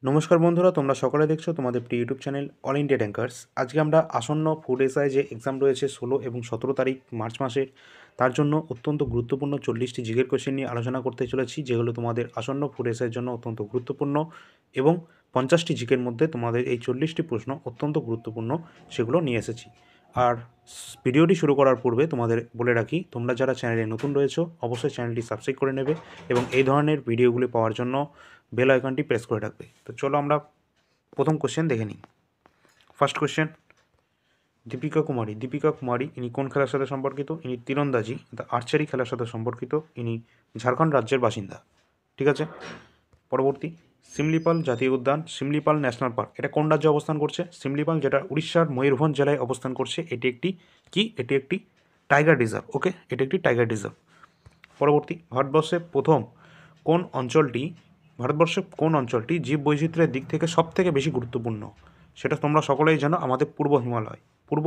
নমস্কার বন্ধুরা, তোমরা সকলে দেখছো তোমাদের প্রিয় YouTube channel all India tankers. আজকে আমরা আসন্ন ফুড এসআই যে এক্সাম রয়েছে 16 এবং 17 তারিখ মার্চ মাসের, তার জন্য অত্যন্ত গুরুত্বপূর্ণ 40টি জিকের কোশ্চেন নিয়ে আলোচনা করতে চলেছি, যেগুলো তোমাদের আসন্ন ফুড এসআইয়ের জন্য অত্যন্ত গুরুত্বপূর্ণ। এবং 50টি জিকের মধ্যে তোমাদের এই 40টি প্রশ্ন অত্যন্ত গুরুত্বপূর্ণ, সেগুলো নিয়ে এসেছি। আর ভিডিওটি শুরু করার পূর্বে তোমাদের বলে রাখি, তোমরা যারা চ্যানেলে নতুন রয়েছো অবশ্যই চ্যানেলটি সাবস্ক্রাইব করে নেবে এবং এই ধরনের ভিডিওগুলি পাওয়ার জন্য বেল আইকনটি প্রেস করে রাখবে। তো চলো আমরা প্রথম কোশ্চেন দেখে নিই। ফার্স্ট কোশ্চেন, দীপিকা কুমারী ইনি কোন খেলার সাথে সম্পর্কিত? ইনি তীরন্দাজি দ্য আর্চারি খেলার সাথে সম্পর্কিত। ইনি ঝাড়খণ্ড রাজ্যের বাসিন্দা। ঠিক আছে। পরবর্তী, সিমলিপাল জাতীয় উদ্যান, সিমলিপাল ন্যাশনাল পার্ক, এটা কোন রাজ্যে অবস্থান করছে? সিমলিপাল, যেটা উড়িষ্যার ময়ূরভঞ্জ জেলায় অবস্থান করছে, এটি একটি কি? এটি একটি টাইগার রিজার্ভ। ওকে, এটি একটি টাইগার রিজার্ভ। পরবর্তী, ভারতবর্ষের কোন অঞ্চলটি জীববৈচিত্র্যের দিক থেকে সবথেকে বেশি গুরুত্বপূর্ণ? সেটা তোমরা সকলেই জানো, আমাদের পূর্ব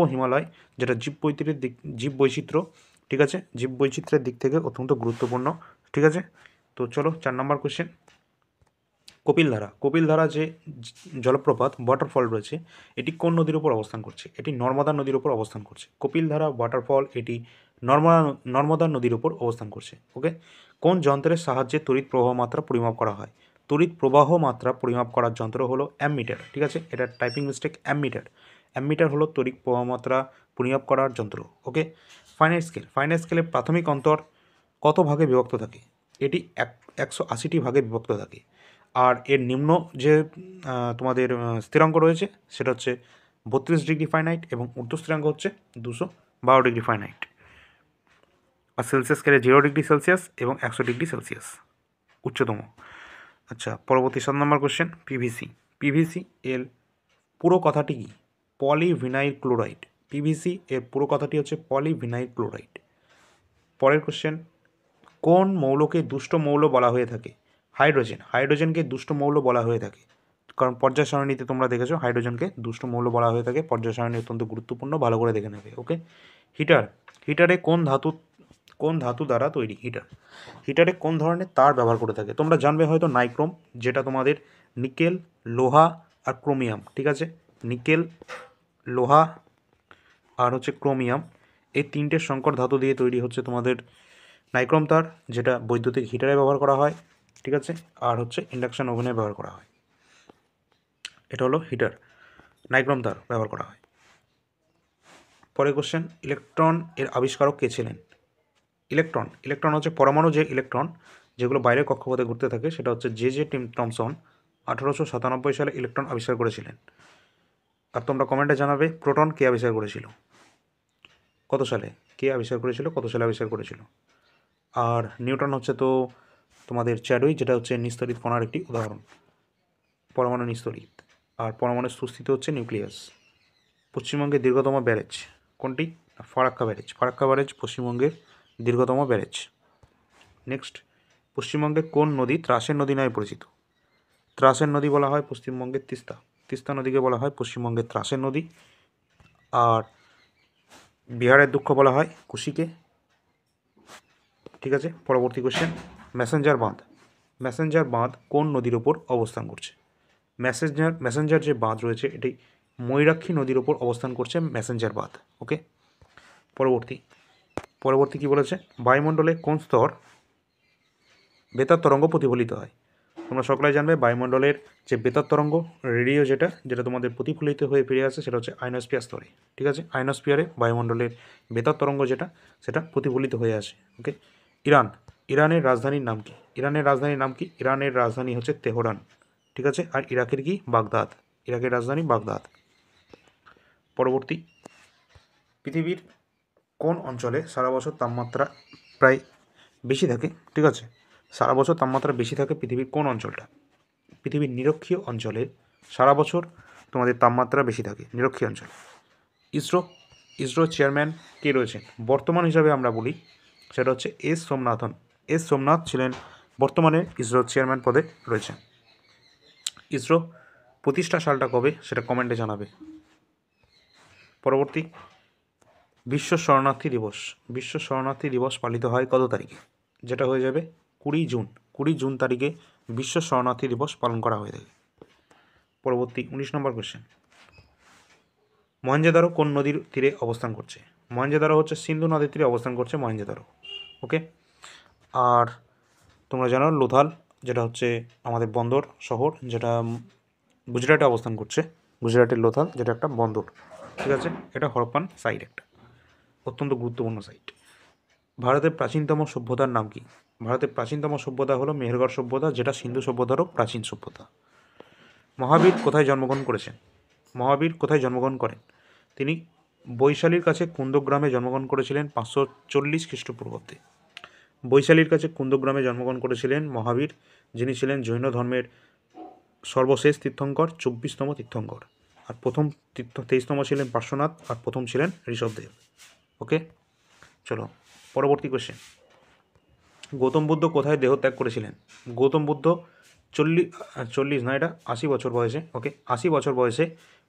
হিমালয়, যেটা জীববৈচিত্র্য, ঠিক আছে, জীববৈচিত্র্যের দিক থেকে অত্যন্ত গুরুত্বপূর্ণ। ঠিক আছে। তো চলো 4 নম্বর কোশ্চেন, কপিলধারা যে জলপ্রপাত ওয়াটারফল রয়েছে, এটি কোন নদীর উপর অবস্থান করছে? এটি নর্মদা নদীর উপর অবস্থান করছে। কপিলধারা ওয়াটারফল এটি নর্মদা নদীর উপর অবস্থান করছে। ওকে। কোন যন্ত্রের সাহায্যে তড়িৎ প্রবাহ মাত্রা পরিমাপ করা হয়? তড়িৎ প্রবাহ মাত্রা পরিমাপ করার যন্ত্র হলো অ্যামমিটার। ঠিক আছে, এটা টাইপিং মিস্টেক, অ্যামমিটার হলো তড়িৎ প্রবাহ মাত্রা পরিমাপ করার যন্ত্র। ওকে। ফাইনাইট স্কেলের প্রাথমিক অন্তর কত ভাগে বিভক্ত থাকে? এটি 180টি ভাগে বিভক্ত থাকে। আর এর নিম্ন যে তোমাদের স্থিরাঙ্ক রয়েছে, সেটা হচ্ছে 32 ডিগ্রি ফাইনাইট এবং ঊর্ধ্ব স্থিরাঙ্ক হচ্ছে 212 ডিগ্রি ফাইনাইট। আর সেলসিয়াস স্কেলে 0 ডিগ্রি সেলসিয়াস এবং 100 ডিগ্রি সেলসিয়াস উচ্চতম। আচ্ছা, পরবর্তী 7 নম্বর কোশ্চেন, পিভিসি এর পুরো কথাটি কি? Polyvinyl chloride. পিভিসি এর পুরো কথাটি হচ্ছে পলিভিনাইল ক্লোরাইড। পরের কোশ্চেন, কোন মৌলকে দুষ্ট মৌল বলা হয়ে থাকে? হাইড্রোজেনকে দুষ্ট মৌল বলা হয়ে থাকে, কারণ পর্যায় সারণীতে তোমরা দেখেছো হাইড্রোজেনকে দুষ্ট মৌল বলা হয়ে থাকে। পর্যায় সারণী অত্যন্ত গুরুত্বপূর্ণ, ভালো করে দেখে নেবে। ওকে। হিটারে কোন ধাতু দ্বারা তৈরি? হিটারে কোন ধরনের তার ব্যবহার করে থাকে? তোমরা জানবে হয়তো নাইক্রোম, যেটা তোমাদের নিকেল, লোহা আর ক্রোমিয়াম। ঠিক আছে, নিকেল, লোহা আর হচ্ছে ক্রোমিয়াম, এই তিনটে সংকর ধাতু দিয়ে তৈরি হচ্ছে তোমাদের নাইক্রোম তার, যেটা বৈদ্যুতিক হিটারে ব্যবহার করা হয়। ঠিক আছে, আর হচ্ছে ইন্ডাকশন ওভেনে ব্যবহার করা হয়। এটা হলো হিটার, নাইক্রোম তার ব্যবহার করা হয়। পরের কোশ্চেন, ইলেকট্রন এর আবিষ্কারক কে ছিলেন? ইলেকট্রন হচ্ছে পরমাণু যে ইলেকট্রন যেগুলো বাইরের কক্ষপথে ঘুরতে থাকে, সেটা হচ্ছে জে টমসন 1897 সালে ইলেকট্রন আবিষ্কার করেছিলেন। আর তোমরা কমেন্টে জানাবে প্রোটন কে আবিষ্কার করেছিল, কত সালে, কে আবিষ্কার করেছিল, কত সালে আবিষ্কার করেছিল। আর নিউটন হচ্ছে তো তোমাদের চ্যাডউই, যেটা হচ্ছে নিস্তরিত কণার একটি উদাহরণ, পরমাণু নিস্তরিত। আর পরমাণু সুস্থিত হচ্ছে নিউক্লিয়াস। পশ্চিমবঙ্গের দীর্ঘতম ব্যারেজ কোনটি? ফারাক্কা ব্যারেজ পশ্চিমবঙ্গের দীর্ঘতম ব্যারেজ। নেক্সট, পশ্চিমবঙ্গের কোন নদী ত্রাসের নদী নামে পরিচিত? ত্রাসের নদী বলা হয় পশ্চিমবঙ্গের তিস্তা নদীকে বলা হয় পশ্চিমবঙ্গের ত্রাসের নদী। আর বিহারের দুঃখ বলা হয় কুশিকে। ঠিক আছে। পরবর্তী কোশ্চেন, ম্যাসেঞ্জার বাঁধ কোন নদীর ওপর অবস্থান করছে? ম্যাসেঞ্জার যে বাঁধ রয়েছে, এটি ময়ূরাক্ষী নদীর ওপর অবস্থান করছে ম্যাসেঞ্জার বাঁধ। ওকে। পরবর্তী কি বলেছে? বায়ুমণ্ডলে কোন স্তর বেতার তরঙ্গ প্রতিফলিত হয়? তোমরা সকলে জানবে বায়ুমণ্ডলের যে বেতার তরঙ্গ, রেডিও, যেটা তোমাদের প্রতিফলিত হয়ে ফিরে আসে, সেটা হচ্ছে আয়নোস্ফিয়ার স্তরে। ঠিক আছে, আয়নোস্ফিয়ারে বায়ুমণ্ডলের বেতার তরঙ্গ সেটা প্রতিফলিত হয়ে আসে। ওকে। ইরানের রাজধানীর নাম কি? ইরানের রাজধানী হচ্ছে তেহরান। ঠিক আছে। আর ইরাকের রাজধানী বাগদাদ। পরবর্তী, পৃথিবীর কোন অঞ্চলে সারা বছর তাপমাত্রা প্রায় বেশি থাকে? ঠিক আছে, সারা বছর তাপমাত্রা বেশি থাকে পৃথিবীর কোন অঞ্চলটা? পৃথিবীর নিরক্ষীয় অঞ্চলে সারা বছর তোমাদের তাপমাত্রা বেশি থাকে, নিরক্ষীয় অঞ্চলে। ইসরো চেয়ারম্যান কে রয়েছেন বর্তমান হিসাবে? আমরা বলি সেটা হচ্ছে এস সোমনাথ ছিলেন বর্তমানে ইসরোর চেয়ারম্যান পদে রয়েছেন। ইসরো প্রতিষ্ঠা সালটা কবে, সেটা কমেন্টে জানাবে। পরবর্তী, বিশ্ব শরণার্থী দিবস পালিত হয় কত তারিখে? যেটা হয়ে যাবে 20 জুন তারিখে বিশ্ব শরণার্থী দিবস পালন করা হয়ে থাকে। পরবর্তী 19 নম্বর কোশ্চেন, মহেঞ্জোদারো কোন নদীর তীরে অবস্থান করছে? মহেঞ্জোদারো হচ্ছে সিন্ধু নদীর তীরে অবস্থান করছে মহেঞ্জোদারো। ওকে, আর তোমরা জানো লোথাল যেটা হচ্ছে আমাদের বন্দর শহর, যেটা গুজরাটে অবস্থান করছে, গুজরাটের লোথাল যেটা একটা বন্দর, ঠিক আছে, এটা হরপ্পান সাইট, একটা অত্যন্ত গুরুত্বপূর্ণ সাইট। ভারতের প্রাচীনতম সভ্যতার নাম কি? ভারতের প্রাচীনতম সভ্যতা হলো মেহেরগড় সভ্যতা, যেটা সিন্ধু সভ্যতারও প্রাচীন সভ্যতা। মহাবীর কোথায় জন্মগ্রহণ করেছেন? মহাবীর কোথায় জন্মগ্রহণ করেন? তিনি বৈশালীর কাছে কুন্দগ্রামে জন্মগ্রহণ করেছিলেন 540 খ্রিস্টপূর্বাব্দে। বৈশালীর কাছে কুন্দগ্রামে জন্মগ্রহণ করেছিলেন মহাবীর, যিনি ছিলেন জৈন ধর্মের সর্বশেষ তীর্থঙ্কর, 24তম তীর্থঙ্কর। আর প্রথম 23তম ছিলেন পার্শ্বনাথ, আর প্রথম ছিলেন ঋষভদেব। ওকে, চলো পরবর্তী কোশ্চেন, গৌতম বুদ্ধ কোথায় দেহত্যাগ করেছিলেন? গৌতম বুদ্ধ 40 না, এটা 80 বছর বয়সে, ওকে, 80 বছর বয়সে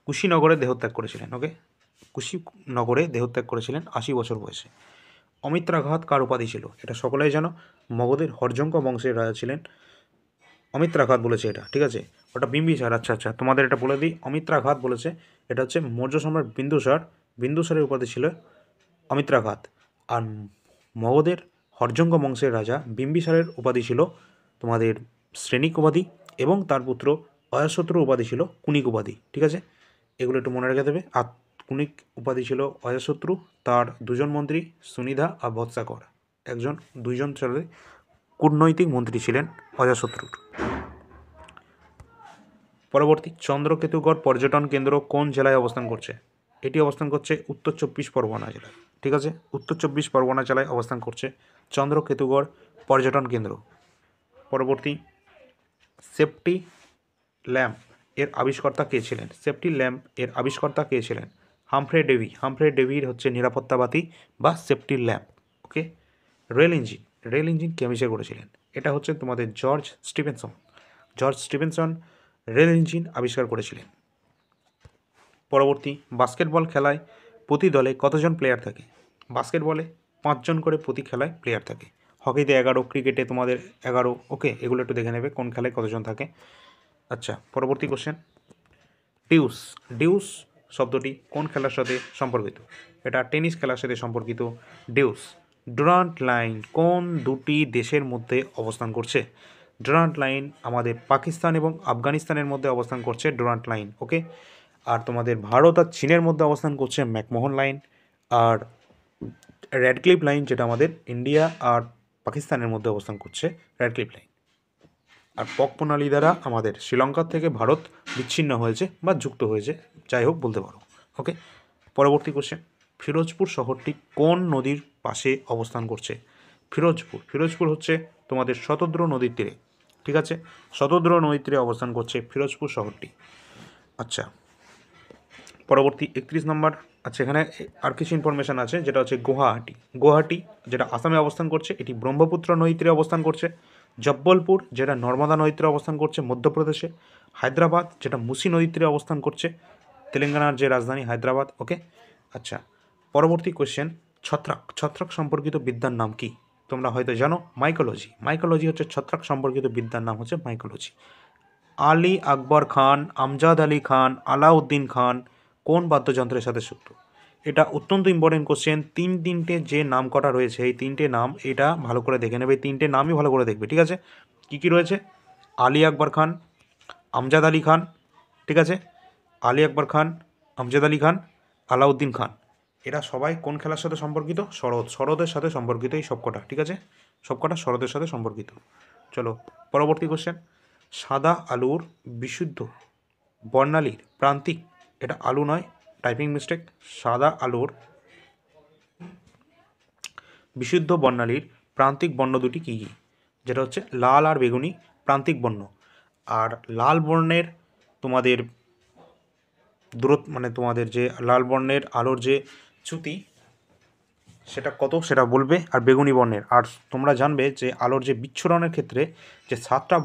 কুশীনগরে দেহত্যাগ করেছিলেন। ওকে, কুশীনগরে দেহত্যাগ করেছিলেন 80 বছর বয়সে। অমিত্রাঘাত কার উপাধি ছিল? এটা সকলেই জানো, মগধের হর্যঙ্ক বংশের রাজা ছিলেন অমিত্রাঘাত বলেছে এটা, ঠিক আছে, ওটা বিম্বিসার। আচ্ছা আচ্ছা, তোমাদের এটা বলে দিই, অমিত্রাঘাত বলেছে, এটা হচ্ছে মৌর্য সম্রাট বিন্দুসার, বিন্দুসারের উপাধি ছিল অমিত্রাঘাত। আর মগধের হর্যঙ্ক বংশের রাজা বিম্বিসারের উপাধি ছিল তোমাদের শ্রেণিক উপাধি, এবং তার পুত্র অজাতশত্রুর উপাধি ছিল কুনিক উপাধি, ঠিক আছে, এগুলো একটু মনে রেখে দেবে। আর কুনিক উপাধি ছিল অজাতশত্রু, তার দুজন মন্ত্রী সুনিধা আর বৎসাকর, দুইজন ছেলে কূটনৈতিক মন্ত্রী ছিলেন অজাতশত্রুর। পরবর্তী, চন্দ্রকেতুগড় পর্যটন কেন্দ্র কোন জেলায় অবস্থান করছে? এটি অবস্থান করছে উত্তর 24 পরগনা জেলায়, ঠিক আছে, উত্তর 24 পরগনা জেলায় অবস্থান করছে চন্দ্রকেতুগড় পর্যটন কেন্দ্র। পরবর্তী, সেফটি ল্যাম্প এর আবিষ্কর্তা কে ছিলেন? সেফটি ল্যাম্প এর আবিষ্কর্তা কে ছিলেন? Humphry Davy. হামফ্রে ডেভির হচ্ছে নিরাপত্তা বাতি বা সেফটি ল্যাম্প। ওকে, রেল ইঞ্জিন কে আবিষ্কার করেছিলেন? এটা হচ্ছে তোমাদের জর্জ স্টিভেনসন রেল ইঞ্জিন আবিষ্কার করেছিলেন। পরবর্তী, বাস্কেটবল খেলায় প্রতি দলে কতজন প্লেয়ার থাকে? বাস্কেটবলে 5 জন করে প্রতি খেলায় প্লেয়ার থাকে। হকিতে 11, ক্রিকেটে তোমাদের 11। ওকে, এগুলো একটু দেখে নেবে কোন খেলায় কতজন থাকে। আচ্ছা, পরবর্তী কোশ্চেন, ডিউস শব্দটি কোন খেলার সাথে সম্পর্কিত? এটা টেনিস খেলার সাথে সম্পর্কিত। ডুরান্ট লাইন কোন দুটি দেশের মধ্যে অবস্থান করছে? ডুরান্ট লাইন আমাদের পাকিস্তান এবং আফগানিস্তানের মধ্যে অবস্থান করছে ডুরান্ট লাইন। ওকে, আর তোমাদের ভারত আর চীনের মধ্যে অবস্থান করছে ম্যাকমোহন লাইন। আর রেডক্লিফ লাইন যেটা আমাদের ইন্ডিয়া আর পাকিস্তানের মধ্যে অবস্থান করছে রেডক্লিফ লাইন। আর পক প্রণালী দ্বারা আমাদের শ্রীলঙ্কার থেকে ভারত বিচ্ছিন্ন হয়েছে বা যুক্ত হয়েছে, যাই হোক বলতে পারো। ওকে, পরবর্তী কোশ্চেন, ফিরোজপুর শহরটি কোন নদীর পাশে অবস্থান করছে? ফিরোজপুর হচ্ছে তোমাদের শতদ্রু নদীর তীরে, ঠিক আছে, শতদ্রু নদীর তীরে অবস্থান করছে ফিরোজপুর শহরটি। আচ্ছা, পরবর্তী 31 নম্বর। আচ্ছা, এখানে আর কিছু ইনফরমেশান আছে, যেটা হচ্ছে গুয়াহাটি যেটা আসামে অবস্থান করছে, এটি ব্রহ্মপুত্র নদীর তীরে অবস্থান করছে। জব্বলপুর যেটা নর্মদা নদীর তীরে অবস্থান করছে মধ্যপ্রদেশে। হায়দ্রাবাদ যেটা মুসি নদীর তীরে অবস্থান করছে, তেলেঙ্গানার যে রাজধানী হায়দ্রাবাদ। ওকে, আচ্ছা, পরবর্তী কোশ্চেন, ছত্রাক সম্পর্কিত বিদ্যার নাম কি? তোমরা হয়তো জানো, মাইকোলজি হচ্ছে ছত্রাক সম্পর্কিত বিদ্যার নাম হচ্ছে মাইকোলজি। আলী আকবর খান, আমজাদ আলী খান, আলাউদ্দিন খান কোন বাদ্যযন্ত্রের সাথে যুক্ত? এটা অত্যন্ত ইম্পর্টেন্ট কোশ্চেন। তিনটে যে নাম কটা রয়েছে, এই তিনটে নাম এটা ভালো করে দেখে নেবে, তিনটে নামই ভালো করে দেখবে, ঠিক আছে। কী রয়েছে? আলী আকবর খান, আমজাদ আলী খান, ঠিক আছে, আলী আকবর খান, আমজাদ আলী খান, আলাউদ্দিন খান। এরা সবাই কোন খেলার সাথে সম্পর্কিত? শরতের সাথে সম্পর্কিত এই সবকটা, ঠিক আছে, সবকটা শরতের সাথে সম্পর্কিত। চলো পরবর্তী কোশ্চেন, সাদা আলুর বিশুদ্ধ বর্ণালীর প্রান্তিক, এটা আলু নয়, টাইপিং মিস্টেক, সাদা আলুর বিশুদ্ধ বর্ণালীর প্রান্তিক বর্ণ দুটি কী কী? যেটা হচ্ছে লাল আর বেগুনি প্রান্তিক বর্ণ। আর লাল বর্ণের তোমাদের দূরত্ব, মানে তোমাদের যে লাল বর্ণের আলোর যে চ্যুতি সেটা কত সেটা বলবে, আর বেগুনি বর্ণের। আর তোমরা জানবে যে আলোর যে বিচ্ছুরণের ক্ষেত্রে যে 7টা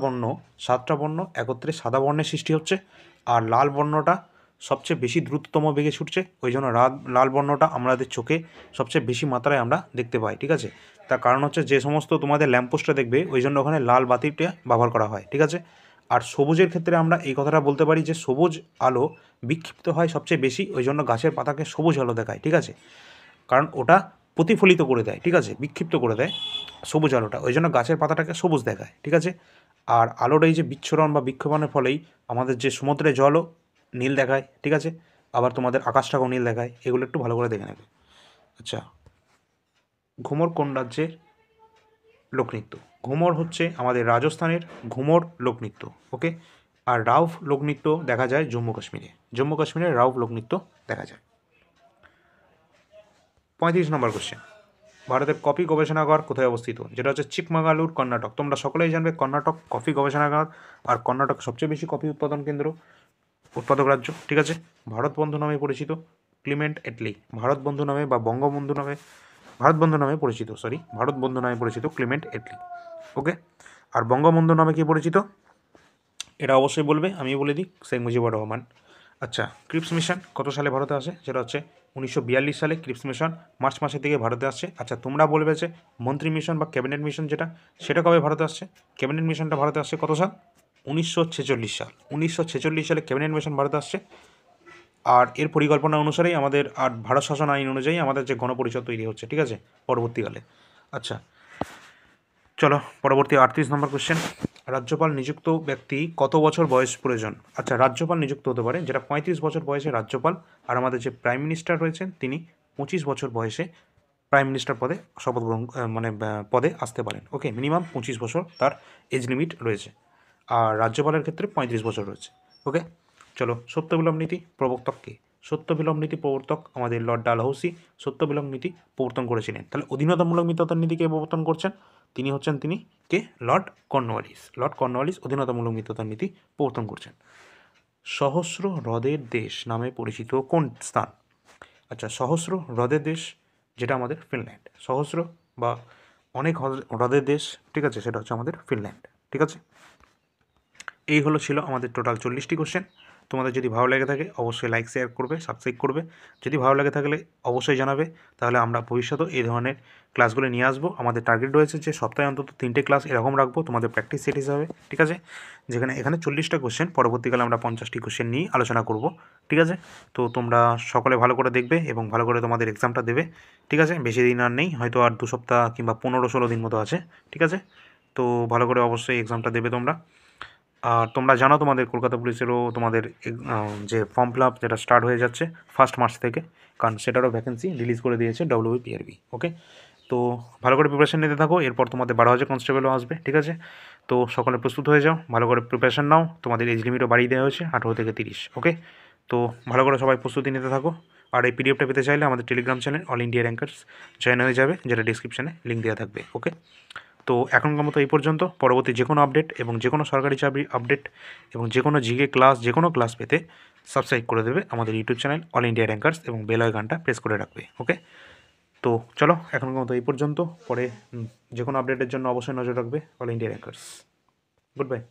বর্ণ একত্রে সাদা বর্ণের সৃষ্টি হচ্ছে, আর লাল বর্ণটা সবচেয়ে বেশি দ্রুততম বেগে ছুটছে, ওই জন্য লাল বর্ণটা আমাদের চোখে সবচেয়ে বেশি মাত্রায় আমরা দেখতে পাই, ঠিক আছে। তার কারণ হচ্ছে যে সমস্ত তোমাদের ল্যাম্পপোস্টে দেখবে, ওই জন্য ওখানে লাল বাতিটা ব্যবহার করা হয়, ঠিক আছে। আর সবুজের ক্ষেত্রে আমরা এই কথাটা বলতে পারি যে সবুজ আলো বিক্ষিপ্ত হয় সবচেয়ে বেশি, ওই জন্য গাছের পাতাকে সবুজ আলো দেখায়, ঠিক আছে, কারণ ওটা প্রতিফলিত করে দেয়, ঠিক আছে, বিক্ষিপ্ত করে দেয় সবুজ আলোটা, ওই জন্য গাছের পাতাটাকে সবুজ দেখায়, ঠিক আছে। আর আলোর এই যে বিচ্ছুরণ বা বিক্ষেপণের ফলেই আমাদের যে সমুদ্রের জলও নীল দেখায়, ঠিক আছে, আবার তোমাদের আকাশটাকেও নীল দেখায়, এগুলো একটু ভালো করে দেখে নেবে। আচ্ছা, ঘুমর কোন রাজ্যের লোকনৃত্য? ঘুমর হচ্ছে আমাদের রাজস্থানের ঘুমর লোকনৃত্য, ওকে। আর রাউফ লোকনৃত্য দেখা যায় জম্মু কাশ্মীরে, জম্মু কাশ্মীরে রাউফ লোকনৃত্য দেখা যায়। 35 নম্বর কোশ্চেন, ভারতের কফি গবেষণাগার কোথায় অবস্থিত? যেটা হচ্ছে চিকমাগালুর, কর্ণাটক। তোমরা সকলেই জানবে কর্ণাটক কফি গবেষণাগার, আর কর্ণাটক সবচেয়ে বেশি কফি উৎপাদন কেন্দ্র, উৎপাদক রাজ্য, ঠিক আছে। ভারত বন্ধু নামে পরিচিত ক্লিমেন্ট এটলি, ভারত বন্ধু নামে বা বঙ্গবন্ধু নামে, ভারত বন্ধু নামে পরিচিত, সরি, ভারত বন্ধু নামে পরিচিত ক্লিমেন্ট এটলি, ওকে। আর বঙ্গবন্ধু নামে কি পরিচিত এটা অবশ্যই বলবে, আমিও বলে দিই, শেখ মুজিবুর রহমান। আচ্ছা, ক্রিপস মিশন কত সালে ভারতে আসে? সেটা হচ্ছে 1942 সালে ক্রিপস মিশন মার্চ মাসের দিকে ভারতে আসছে। আচ্ছা, তোমরা বলবে যে মন্ত্রী মিশন বা ক্যাবিনেট মিশন যেটা, সেটা কবে ভারতে আসছে? ক্যাবিনেট মিশনটা ভারতে আসছে কত সাল? 1946 সাল। 1946 সালে ক্যাবিনেট মিশন ভারতে আসছে। আর এর পরিকল্পনা অনুসারেই আমাদের, আর ভারত শাসন আইন অনুযায়ী আমাদের যে গণপরিষদ তৈরি হচ্ছে, ঠিক আছে, পরবর্তীকালে। আচ্ছা, চলো পরবর্তী 38 নম্বর কোশ্চেন, রাজ্যপাল নিযুক্ত ব্যক্তি কত বছর বয়স প্রয়োজন? আচ্ছা, রাজ্যপাল নিযুক্ত হতে পারে যেটা 35 বছর বয়সে রাজ্যপাল, আর আমাদের যে প্রাইম মিনিস্টার রয়েছেন তিনি 25 বছর বয়সে প্রাইম মিনিস্টার পদে শপথ গ্রহণ পদে আসতে পারেন, ওকে। মিনিমাম 25 বছর তার এজ লিমিট রয়েছে, আর রাজ্যপালের ক্ষেত্রে 35 বছর রয়েছে, ওকে। চলো, সত্য বিলোপ নীতি প্রবর্তক কে? সত্য বিলোপ নীতি প্রবর্তক আমাদের লর্ড ডালহৌসি সত্য বিলোপ নীতি প্রবর্তন করেছিলেন। তাহলে অধীনতামূলক মিততার নীতি কে প্রবর্তন করছেন? তিনি হচ্ছেন, তিনি কে? Lord Cornwallis. লর্ড কর্নওয়ালিস অধীনতামূলক মিততার নীতি প্রবর্তন করছেন। সহস্র হ্রদের দেশ নামে পরিচিত কোন স্থান? আচ্ছা, সহস্র হ্রদের দেশ যেটা আমাদের ফিনল্যান্ড, সহস্র বা অনেক হ্রদের দেশ, ঠিক আছে, সেটা হচ্ছে আমাদের ফিনল্যান্ড, ঠিক আছে। এই ছিল আমাদের টোটাল 40টি কোশ্চেন। তোমাদের যদি ভালো লেগে থাকে অবশ্যই লাইক শেয়ার করবে, সাবস্ক্রাইব করবে। যদি ভালো লেগে থাকলে অবশ্যই জানাবে, তাহলে আমরা ভবিষ্যতেও এই ধরনের ক্লাসগুলো নিয়ে আসবো। আমাদের টার্গেট রয়েছে যে সপ্তাহে অন্তত 3টে ক্লাস এরকম রাখবো তোমাদের প্র্যাকটিস সেট হিসাবে, ঠিক আছে। যেখানে এখানে 40টা কোশ্চেন, পরবর্তীকালে আমরা 50টি কোশ্চেন নিয়ে আলোচনা করব, ঠিক আছে। তো তোমরা সকলে ভালো করে দেখবে এবং ভালো করে তোমাদের এক্সামটা দেবে, ঠিক আছে। বেশি দিন আর নেই, হয়তো আর 2 সপ্তাহ কিংবা 15-16 দিন মতো আছে, ঠিক আছে। তো ভালো করে অবশ্যই এক্সামটা দেবে তোমরা। আর তোমরা জানো তোমাদের কলকাতা পুলিশেরও তোমাদের যে ফর্ম ফিল আপ যেটা স্টার্ট হয়ে যাচ্ছে 1 মার্চ থেকে, কারণ সেটারও ভ্যাকেন্সি রিলিজ করে দিয়েছে WBPRB, ওকে। তো ভালো করে প্রিপারেশন নিতে থাকো, এরপর তোমাদের 12,000 কনস্টেবলও আসবে, ঠিক আছে। তো সকলে প্রস্তুত হয়ে যাও, ভালো করে প্রিপারেশন নাও, তোমাদের এজ লিমিটও বাড়িয়ে দেওয়া হয়েছে 18 থেকে 30, ওকে। তো ভালো করে সবাই প্রস্তুতি নিতে থাকো। আর এই পিডিএফটা পেতে চাইলে আমাদের Telegram channel all India rankers join হয়ে যাবে, যেটা ডিসক্রিপশানে লিঙ্ক দেওয়া থাকবে, ওকে। তো এখনকার মতো এই পর্যন্ত। পরবর্তী যে কোনো আপডেট এবং যে কোনো সরকারি চাকরি আপডেট এবং যে কোনো জিকে ক্লাস, যে কোনো ক্লাস পেতে সাবস্ক্রাইব করে দেবে আমাদের YouTube channel all India rankers এবং বেল আইকনটা প্রেস করে রাখবে, ওকে। তো চলো, এখনকার মতো এই পর্যন্ত। পরে যে কোনো আপডেটের জন্য অবশ্যই নজর রাখবে all India rankers. Good bye.